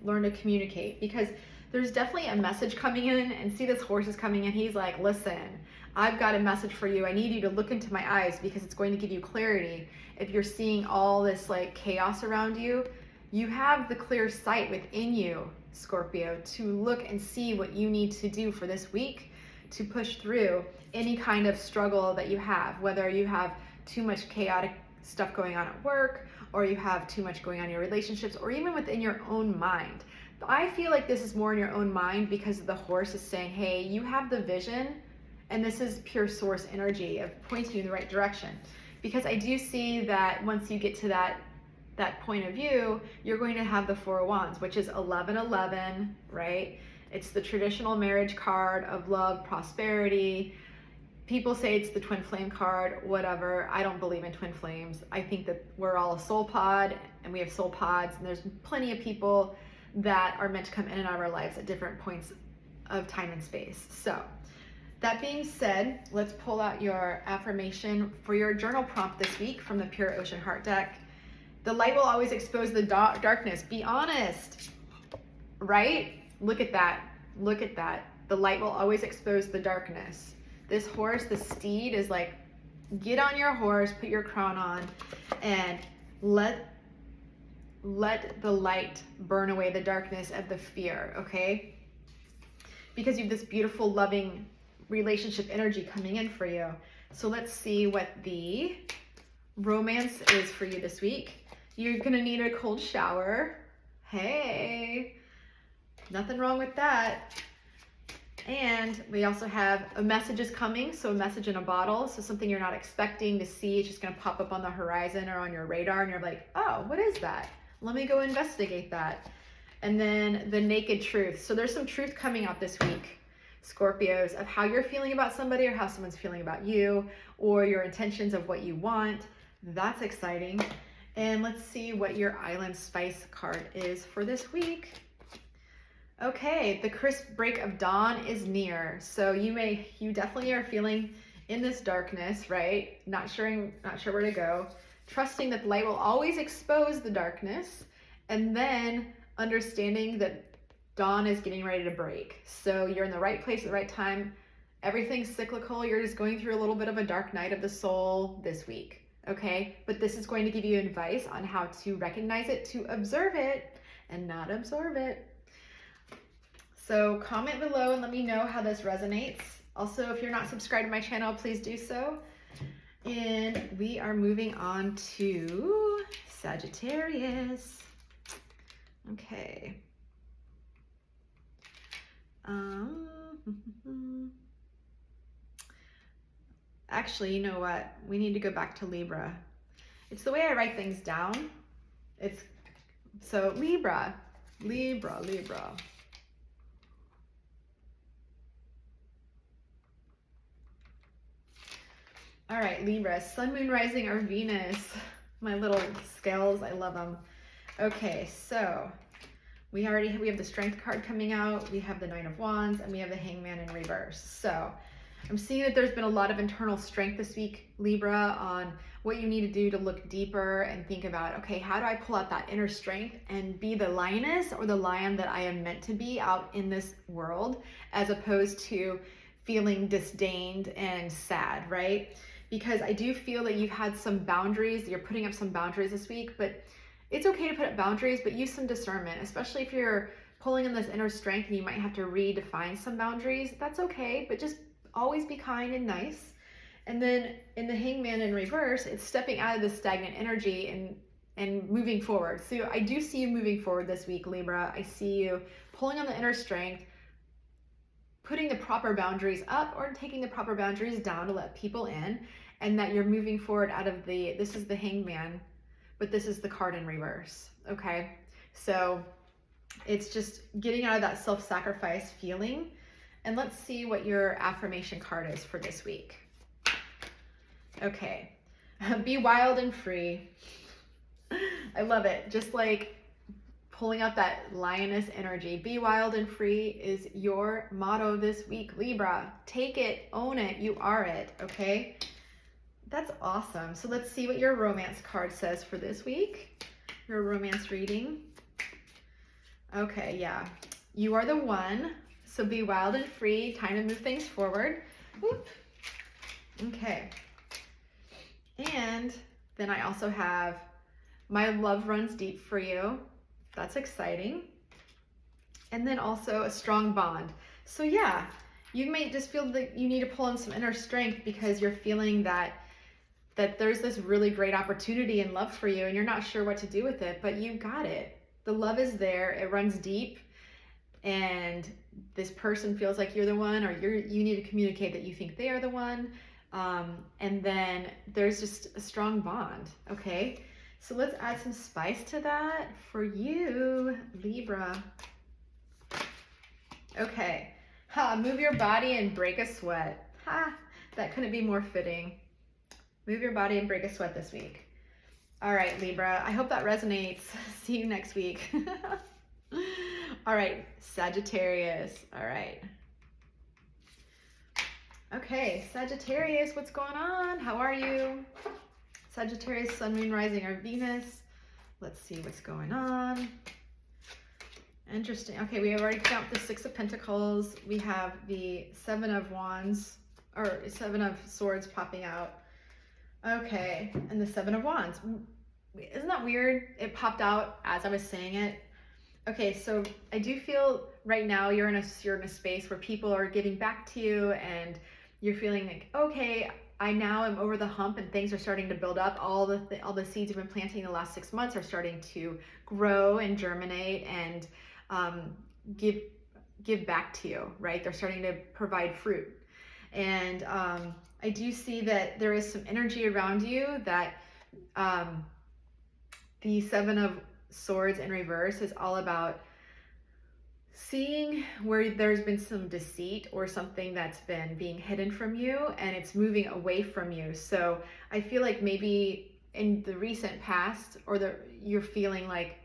learn to communicate, because there's definitely a message coming in. And see, this horse is coming in. He's like, listen, I've got a message for you. I need you to look into my eyes because it's going to give you clarity. If you're seeing all this like chaos around you, you have the clear sight within you, Scorpio, to look and see what you need to do for this week to push through any kind of struggle that you have, whether you have too much chaotic stuff going on at work, or you have too much going on in your relationships, or even within your own mind. I feel like this is more in your own mind because the horse is saying, hey, you have the vision, and this is pure source energy of pointing you in the right direction. Because I do see that once you get to that point of view, you're going to have the Four of Wands, which is 11-11, right? It's the traditional marriage card of love, prosperity. People say it's the twin flame card, whatever. I don't believe in twin flames. I think that we're all a soul pod and we have soul pods, and there's plenty of people that are meant to come in and out of our lives at different points of time and space. So that being said, let's pull out your affirmation for your journal prompt this week from the Pure Ocean Heart deck. The light will always expose the darkness. Be honest, right? Look at that. Look at that. The light will always expose the darkness. This horse, the steed, is like, get on your horse, put your crown on, and let the light burn away the darkness of the fear, okay? Because you have this beautiful, loving relationship energy coming in for you. So let's see what the romance is for you this week. You're gonna need a cold shower. Hey, nothing wrong with that. And we also have a message is coming, so a message in a bottle, so something you're not expecting to see, it's just gonna pop up on the horizon or on your radar, and you're like, oh, what is that? Let me go investigate that. And then the naked truth. So there's some truth coming out this week, Scorpios, of how you're feeling about somebody or how someone's feeling about you, or your intentions of what you want. That's exciting. And let's see what your Island Spice card is for this week. Okay, the crisp break of dawn is near. So you definitely are feeling in this darkness, right? Not sure where to go. Trusting that the light will always expose the darkness, and then understanding that dawn is getting ready to break. So you're in the right place at the right time. Everything's cyclical. You're just going through a little bit of a dark night of the soul this week, okay? But this is going to give you advice on how to recognize it, to observe it, and not absorb it. So comment below and let me know how this resonates. Also, if you're not subscribed to my channel, please do so. And we are moving on to Sagittarius. Okay. Actually, you know what? We need to go back to Libra. It's the way I write things down. So Libra. All right, Libra, Sun, Moon, Rising, or Venus. My little scales, I love them. Okay, so we have the Strength card coming out, we have the Nine of Wands, and we have the Hangman in reverse. So I'm seeing that there's been a lot of internal strength this week, Libra, on what you need to do to look deeper and think about, okay, how do I pull out that inner strength and be the lioness or the lion that I am meant to be out in this world, as opposed to feeling disdained and sad, right? Because I do feel that you've had some boundaries, you're putting up some boundaries this week, but it's okay to put up boundaries, but use some discernment, especially if you're pulling in this inner strength and you might have to redefine some boundaries. That's okay, but just always be kind and nice. And then in the Hangman in reverse, it's stepping out of the stagnant energy and moving forward. So I do see you moving forward this week, Libra. I see you pulling on the inner strength, putting the proper boundaries up or taking the proper boundaries down to let people in, and that you're moving forward out of this is the Hangman, but this is the card in reverse, okay? So it's just getting out of that self-sacrifice feeling. And let's see what your affirmation card is for this week. Okay, be wild and free. I love it, just like pulling out that lioness energy. Be wild and free is your motto this week, Libra. Take it, own it, you are it, okay? That's awesome. So let's see what your romance card says for this week. Your romance reading. Okay, yeah. You are the one. So be wild and free. Time to move things forward. Whoop. Okay. And then I also have my love runs deep for you. That's exciting. And then also a strong bond. So yeah, you may just feel that you need to pull in some inner strength because you're feeling that there's this really great opportunity and love for you and you're not sure what to do with it, but you got it. The love is there, it runs deep, and this person feels like you're the one, or you need to communicate that you think they are the one. And then there's just a strong bond, okay? So let's add some spice to that for you, Libra. Okay, move your body and break a sweat. That couldn't be more fitting. Move your body and break a sweat this week. All right, Libra, I hope that resonates. See you next week. All right, Sagittarius, all right. Okay, Sagittarius, what's going on? How are you? Sagittarius, Sun, Moon, Rising, or Venus. Let's see what's going on. Interesting. Okay, we have already got the Six of Pentacles. We have the Seven of Wands, or Seven of Swords popping out. Okay, and the Seven of Wands. Isn't that weird? It popped out as I was saying it. Okay, so I do feel right now you're in a space where people are giving back to you and you're feeling like, okay, I now am over the hump and things are starting to build up. All the seeds you've been planting the last 6 months are starting to grow and germinate and give back to you, right? They're starting to provide fruit. And I do see that there is some energy around you that the Seven of Swords in reverse is all about seeing where there's been some deceit or something that's been being hidden from you and it's moving away from you. So I feel like maybe in the recent past, you're feeling like,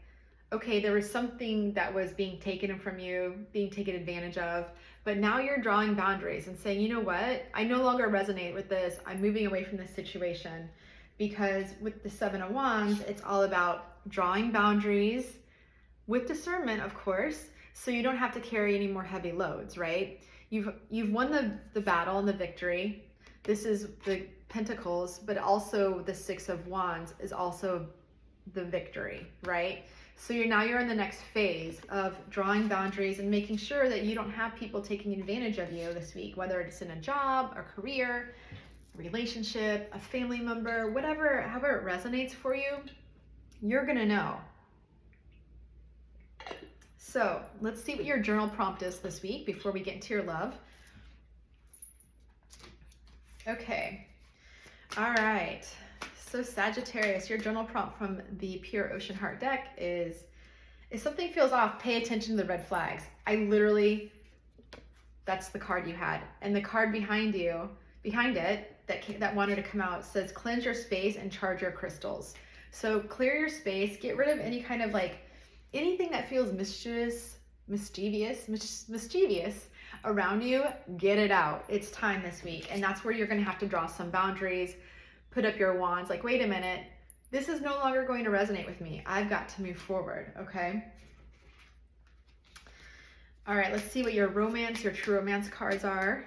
okay, there was something that was being taken from you, being taken advantage of, but now you're drawing boundaries and saying, you know what, I no longer resonate with this. I'm moving away from this situation. Because with the Seven of Wands, it's all about drawing boundaries with discernment, of course, so you don't have to carry any more heavy loads, right? You've won the battle and the victory. This is the Pentacles, but also the Six of Wands is also the victory, right? So you're in the next phase of drawing boundaries and making sure that you don't have people taking advantage of you this week, whether it's in a job, a career, relationship, a family member, whatever, however it resonates for you, you're gonna know. So let's see what your journal prompt is this week before we get into your love. Okay, all right. So Sagittarius, your journal prompt from the Pure Ocean Heart deck is, if something feels off, pay attention to the red flags. That's the card you had. And the card behind it, that wanted to come out, says cleanse your space and charge your crystals. So clear your space, get rid of any kind of anything that feels mischievous around you, get it out. It's time this week. And that's where you're going to have to draw some boundaries, put up your wands, like, wait a minute, this is no longer going to resonate with me. I've got to move forward, okay? All right, let's see what your true romance cards are.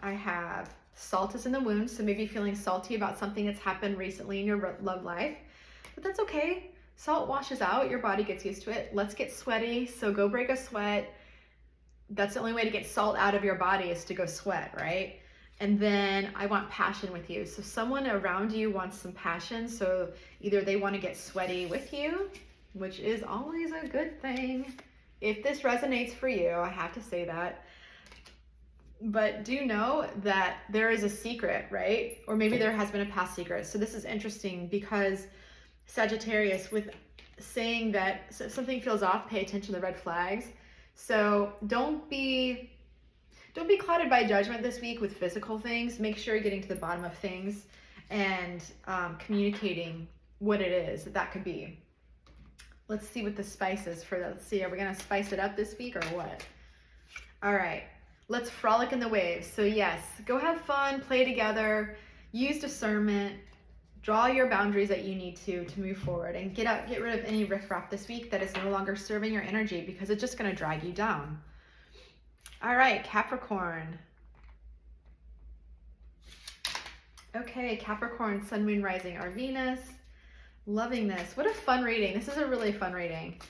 I have salt is in the wound, so maybe feeling salty about something that's happened recently in your love life, but that's okay. Salt washes out, your body gets used to it. Let's get sweaty, so go break a sweat. That's the only way to get salt out of your body, is to go sweat, right? And then I want passion with you. So someone around you wants some passion, so either they want to get sweaty with you, which is always a good thing. If this resonates for you, I have to say that. But do know that there is a secret, right? Or maybe there has been a past secret. So this is interesting because Sagittarius, with saying that if something feels off, pay attention to the red flags. So don't be clouded by judgment this week with physical things. Make sure you're getting to the bottom of things and communicating what it is that could be. Let's see what the spice is for that. Let's see, are we gonna spice it up this week or what? All right, let's frolic in the waves. So yes, go have fun, play together, use discernment, draw your boundaries that you need to move forward, and get rid of any riffraff this week that is no longer serving your energy, because it's just gonna drag you down. All right, Capricorn. Okay, Capricorn, Sun, Moon, Rising, or Venus. Loving this. What a fun reading. This is a really fun reading.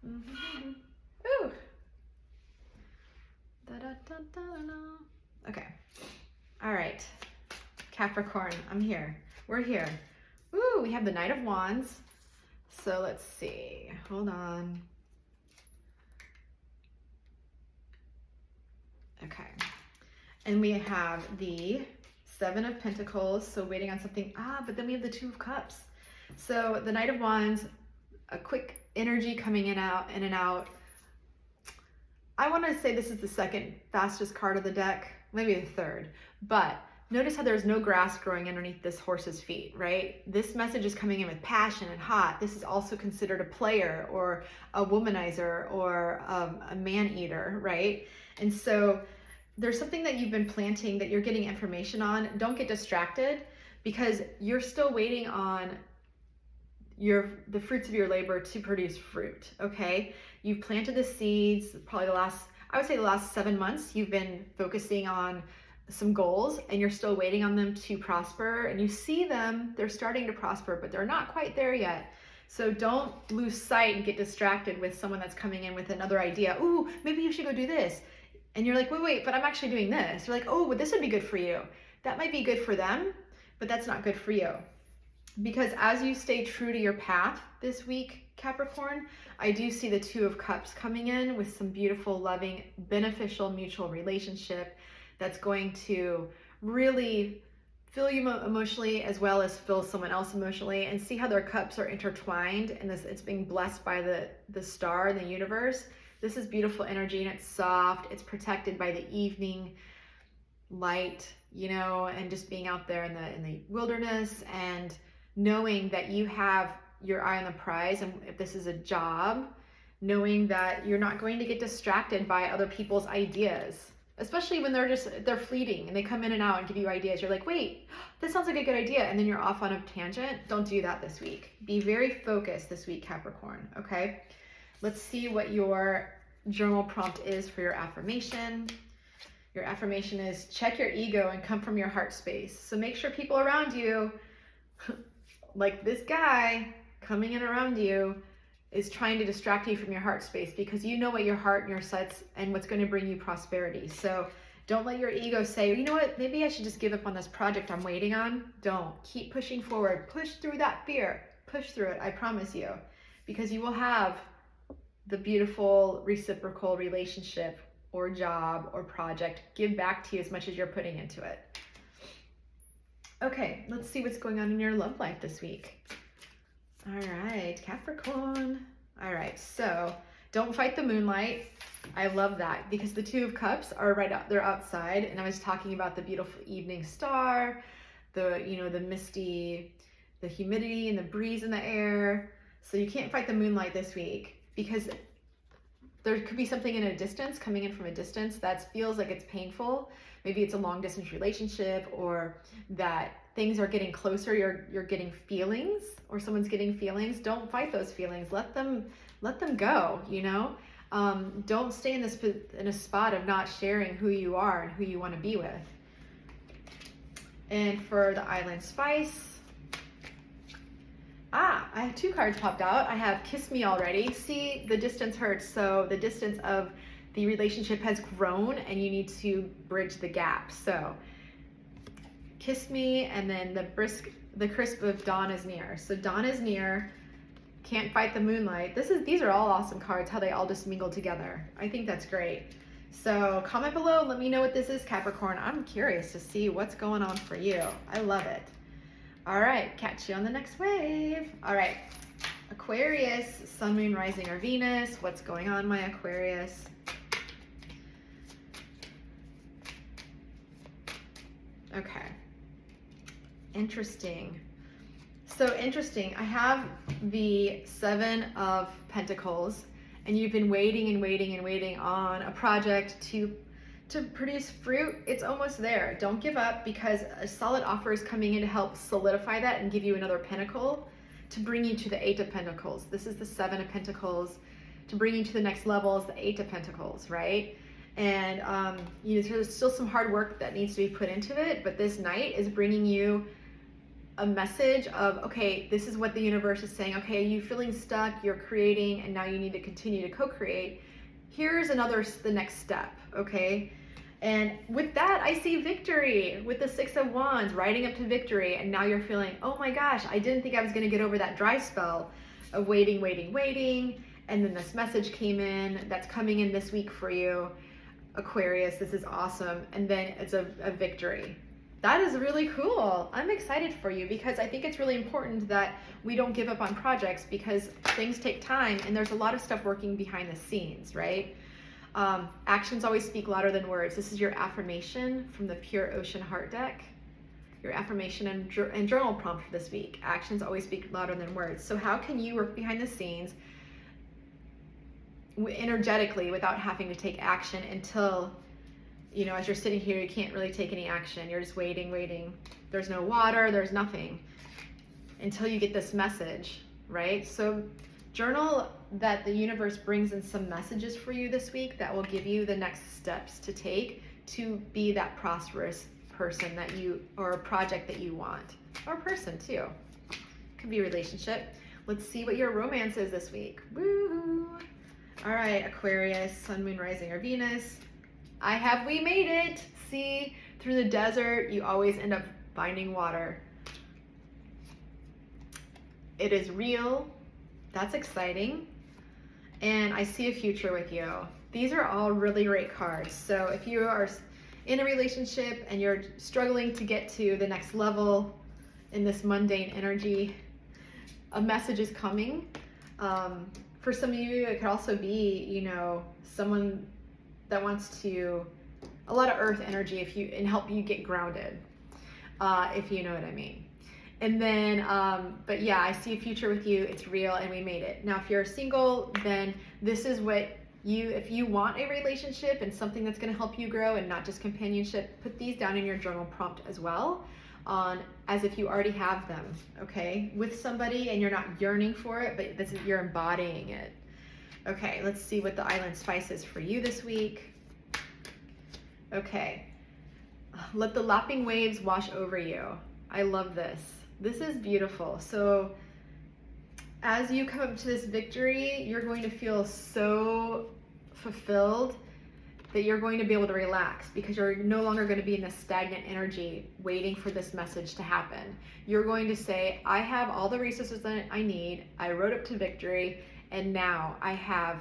Ooh. Okay. All right, Capricorn, I'm here. We're here. Ooh, we have the Knight of Wands. So let's see. Hold on. Okay. And we have the Seven of Pentacles, so waiting on something. But then we have the Two of Cups. So the Knight of Wands, a quick energy coming in and out. I want to say this is the second fastest card of the deck, maybe the third. But notice how there's no grass growing underneath this horse's feet, right? This message is coming in with passion and hot. This is also considered a player or a womanizer or a man-eater, right? And so there's something that you've been planting that you're getting information on. Don't get distracted, because you're still waiting on the fruits of your labor to produce fruit, okay? You've planted the seeds, probably the last 7 months, you've been focusing on some goals and you're still waiting on them to prosper, and you see them, they're starting to prosper, but they're not quite there yet. So don't lose sight and get distracted with someone that's coming in with another idea. Ooh, maybe you should go do this. And you're like, wait, but I'm actually doing this. You're like, oh, well, this would be good for you. That might be good for them, but that's not good for you. Because as you stay true to your path this week, Capricorn, I do see the Two of Cups coming in with some beautiful, loving, beneficial, mutual relationship that's going to really fill you emotionally as well as fill someone else emotionally, and see how their cups are intertwined and this, it's being blessed by the star in the universe. This is beautiful energy, and it's soft. It's protected by the evening light, you know, and just being out there in the wilderness and knowing that you have your eye on the prize. And if this is a job, knowing that you're not going to get distracted by other people's ideas, especially when they're fleeting and they come in and out and give you ideas. You're like, wait, this sounds like a good idea, and then you're off on a tangent. Don't do that this week. Be very focused this week, Capricorn. Okay, let's see what your journal prompt is for your affirmation. Your affirmation is check your ego and come from your heart space. So make sure people around you, like this guy coming in around you, is trying to distract you from your heart space, because you know what your heart and your sets and what's going to bring you prosperity. So don't let your ego say, you know what, maybe I should just give up on this project I'm waiting on. Don't. Keep pushing forward. Push through that fear. Push through it, I promise you, because you will have the beautiful reciprocal relationship or job or project give back to you as much as you're putting into it. Okay, let's see what's going on in your love life this week. All right, Capricorn. All right, so don't fight the moonlight. I love that, because the Two of Cups are right out, they're outside, and I was talking about the beautiful evening star, the, you know, the misty, the humidity and the breeze in the air. So you can't fight the moonlight this week, because there could be something in a distance, coming in from a distance, that feels like it's painful. Maybe it's a long distance relationship, or that things are getting closer, you're getting feelings, or someone's getting feelings. Don't fight those feelings. Let them go, you know? Don't stay in a spot of not sharing who you are and who you want to be with. And for the Island Spice, I have 2 cards popped out. I have Kiss Me Already. See, the distance hurts. So the distance of the relationship has grown and you need to bridge the gap. So Kiss Me, and then the crisp of dawn is near. So dawn is near. Can't fight the moonlight. These are all awesome cards, how they all just mingle together. I think that's great. So comment below, let me know what this is, Capricorn. I'm curious to see what's going on for you. I love it. All right, catch you on the next wave. All right, Aquarius, Sun, Moon, Rising, or Venus. What's going on, my Aquarius? Okay, interesting. So interesting, I have the 7 of Pentacles, and you've been waiting and waiting and waiting on a project to produce fruit. It's almost there. Don't give up, because a solid offer is coming in to help solidify that and give you another pentacle to bring you to the 8 of Pentacles. This is the 7 of Pentacles. To bring you to the next level is the 8 of Pentacles, right? And you know, there's still some hard work that needs to be put into it, but this Knight is bringing you a message of, okay, this is what the universe is saying. Okay, you feeling stuck, you're creating, and now you need to continue to co-create. Here's the next step, okay? And with that, I see victory with the 6 of Wands, riding up to victory. And now you're feeling, oh my gosh, I didn't think I was going to get over that dry spell of waiting. And then this message came in that's coming in this week for you, Aquarius. This is awesome. And then it's a victory. That is really cool. I'm excited for you, because I think it's really important that we don't give up on projects, because things take time and there's a lot of stuff working behind the scenes, right? Actions always speak louder than words. This is your affirmation from the Pure Ocean Heart deck. Your affirmation and journal prompt for this week. Actions always speak louder than words. So how can you work behind the scenes energetically without having to take action until, you know, as you're sitting here, you can't really take any action. You're just waiting. There's no water, there's nothing until you get this message, right? So journal that the universe brings in some messages for you this week that will give you the next steps to take to be that prosperous person that you, or a project that you want, or person too. Could be a relationship. Let's see what your romance is this week. Woo! All right, Aquarius, Sun, Moon, Rising, or Venus. We made it. See, through the desert, you always end up finding water. It is real. That's exciting. And I see a future with you. These are all really great cards. So if you are in a relationship and you're struggling to get to the next level in this mundane energy, a message is coming. For some of you, it could also be, you know, someone that wants to, a lot of earth energy and help you get grounded, if you know what I mean. And then, but yeah, I see a future with you. It's real and we made it. Now, if you're single, then this is what if you want a relationship and something that's going to help you grow and not just companionship, put these down in your journal prompt as well, as if you already have them, okay, with somebody and you're not yearning for it, but you're embodying it. Okay, let's see what the island spice is for you this week. Okay, let the lapping waves wash over you. I love this. This is beautiful. So as you come up to this victory, you're going to feel so fulfilled that you're going to be able to relax because you're no longer going to be in this stagnant energy waiting for this message to happen. You're going to say, I have all the resources that I need. I rode up to victory and now I have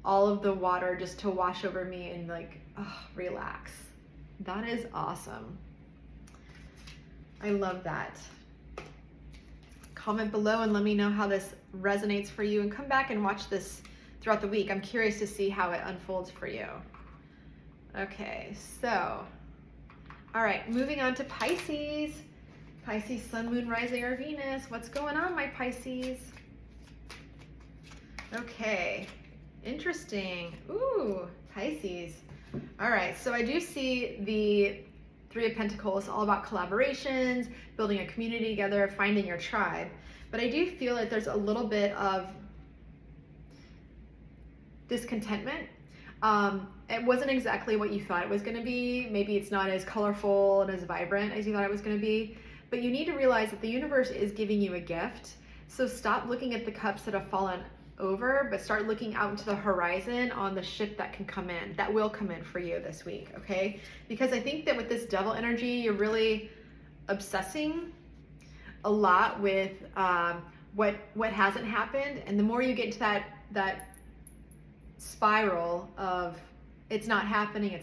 all of the water just to wash over me and like, oh, relax. That is awesome. I love that. Comment below and let me know how this resonates for you and come back and watch this throughout the week. I'm curious to see how it unfolds for you. Okay, so, all right, moving on to Pisces. Pisces, Sun, Moon, Rising, or Venus. What's going on, my Pisces? Okay, interesting. Ooh, Pisces. All right, so I do see the Three of Pentacles, all about collaborations, building a community together, finding your tribe. But I do feel that there's a little bit of discontentment. It wasn't exactly what you thought it was going to be. Maybe it's not as colorful and as vibrant as you thought it was going to be. But you need to realize that the universe is giving you a gift. So stop looking at the cups that have fallen over, but start looking out into the horizon on the ship that can come in, that will come in for you this week, okay? Because I think that with this devil energy, you're really obsessing a lot with what hasn't happened, and the more you get into that spiral of it's not happening,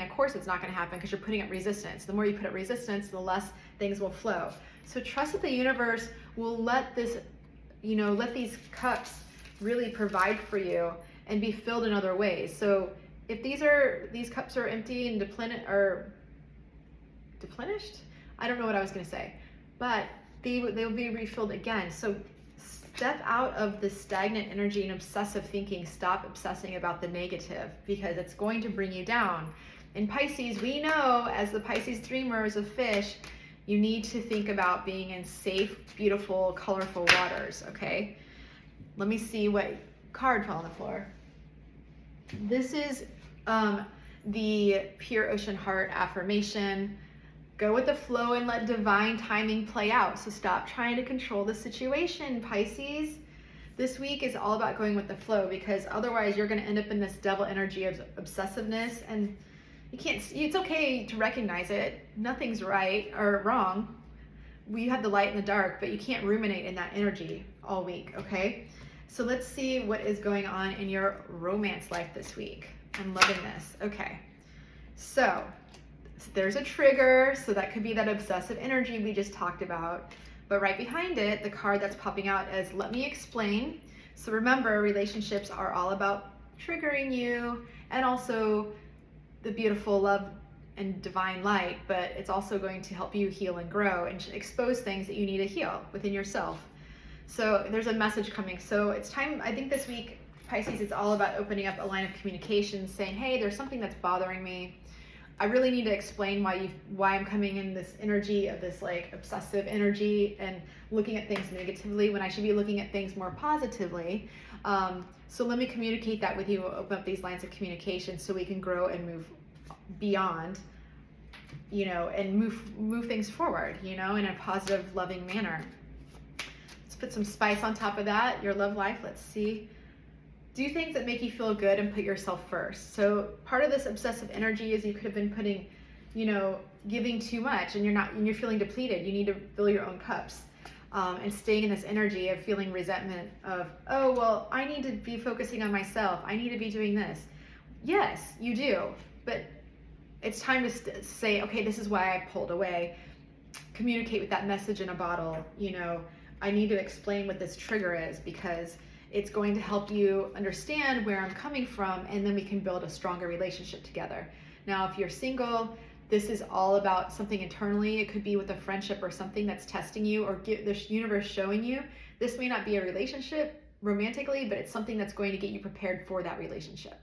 of course it's not going to happen because you're putting up resistance. The more you put up resistance, the less things will flow. So trust that the universe will let this, you know, let these cups really provide for you and be filled in other ways. So if these cups are empty and deplenished, I don't know what I was going to say, but they will be refilled again. So step out of the stagnant energy and obsessive thinking. Stop obsessing about the negative because it's going to bring you down. In Pisces, we know as the Pisces dreamers of fish, you need to think about being in safe, beautiful, colorful waters, okay? Let me see what card fell on the floor. This is the Pure Ocean Heart affirmation. Go with the flow and let divine timing play out. So stop trying to control the situation, Pisces. This week is all about going with the flow because otherwise you're going to end up in this devil energy of obsessiveness, and you can't. It's okay to recognize it. Nothing's right or wrong. We have the light and the dark, but you can't ruminate in that energy all week, okay? So let's see what is going on in your romance life this week. I'm loving this. Okay, so there's a trigger, so that could be that obsessive energy we just talked about. But right behind it, the card that's popping out is let me explain. So remember, relationships are all about triggering you and also the beautiful love and divine light, but it's also going to help you heal and grow and expose things that you need to heal within yourself. So there's a message coming. So it's time, I think this week, Pisces, it's all about opening up a line of communication, saying, hey, there's something that's bothering me. I really need to explain why I'm coming in this energy of this like obsessive energy and looking at things negatively when I should be looking at things more positively. So let me communicate that with you, open up these lines of communication so we can grow and move beyond, you know, and move things forward, you know, in a positive, loving manner. Let's put some spice on top of that. Your love life, let's see. Do things that make you feel good and put yourself first. So part of this obsessive energy is you could have been putting, you know, giving too much and you're feeling depleted. You need to fill your own cups. And staying in this energy of feeling resentment of, oh, well, I need to be focusing on myself. I need to be doing this. Yes, you do. But it's time to say, okay, this is why I pulled away. Communicate with that message in a bottle. You know, I need to explain what this trigger is because it's going to help you understand where I'm coming from, and then we can build a stronger relationship together. Now, if you're single, this is all about something internally. It could be with a friendship or something that's testing you, or the universe showing you. This may not be a relationship romantically, but it's something that's going to get you prepared for that relationship.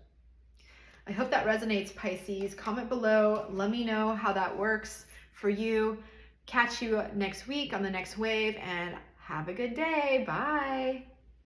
I hope that resonates, Pisces. Comment below. Let me know how that works for you. Catch you next week on the next wave, and have a good day. Bye.